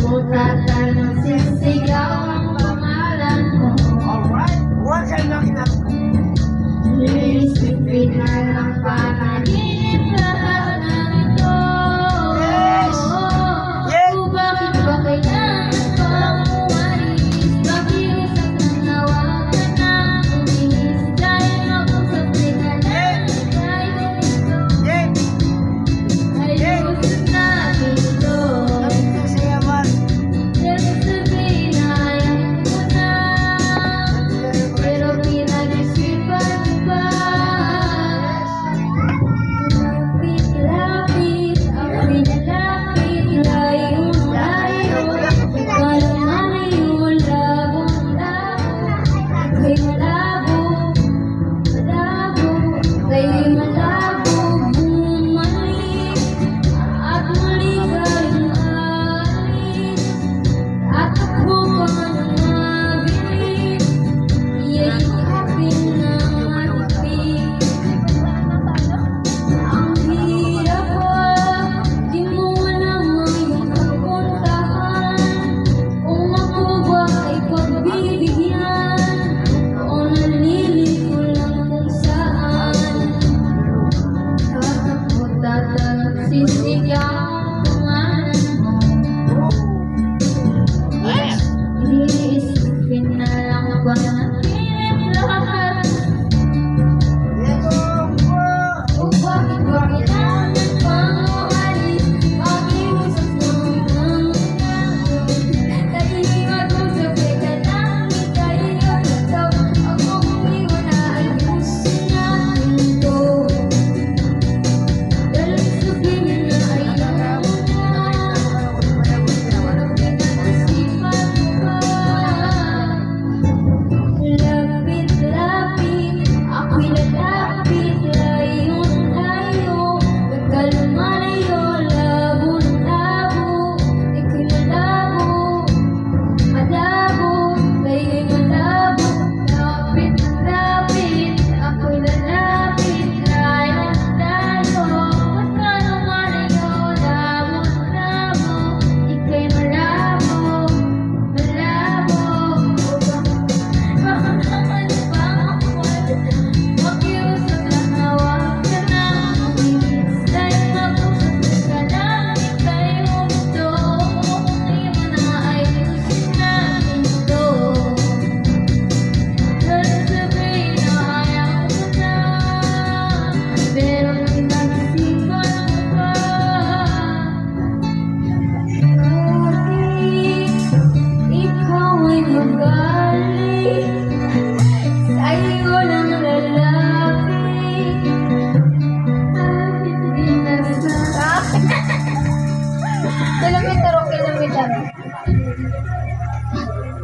Butatan ng sisigaw ang pangalan mo. Alright, once I'm knocking up. Iisipin na lang panaginip lahat ng ito. Yes! Yes! O bakit ba kailangan pang umalis? Pakiusap na nawag ka na uminis. Dahil mag-usap ka na kahit ito Yes! ayusin natin ito. Lapit ka sa yaman. Ibig sabihin na ayaw ko na, pero pinag-isipan ko pa. Lapit-lapit, ako'y nalapit, layo-layo. Ikaw naman ay labong-labo. Ika'y malabo, malabo, ika'y malabo. Bumalik at muli ka'y maalis. Tatakbo ka ng mabilis, yayakapin ng matipid. Ang hirap pa, di mo alam ang iyong kapuntahan. Kung ako ba ay pagbibigyan, o nalilito lang kung saan. Tatakbo, sisigaw ang pangalan mo. Yes! Iisipin na lang ba natin lahat? Yes! O bakit ba kailangan pang umalis? Pakiusap naman dahil mag-usap ka lang, ika'y nagataw. Ako kung iwan na ayusin natin ito. Dahil sabihin na ayaw mo na, pero pinag-isipan ko pa. Lapit-lapit, ako'y lalapit, layo-layo. Ikaw lumalayo, labo-labo. Ika'y malabo, malabo, ika'y malabo. Lapit-lapit, ako'y lalapit, layo-layo. Ikaw lumalayo, labo-labo. Ika'y malabo, malabo. Pakiusap na nawag ka na uminis. Dahil mag-usap ka lang, ika'y humito. Kung iwan na ayusin natin ito. Dahil sabihin na ayaw ko na, pero pinag-isipan ko pa. Bakit ikaw ay magaling? Sa'yo lang lalapit. Bakit di nasa... Kilometer o kilometer?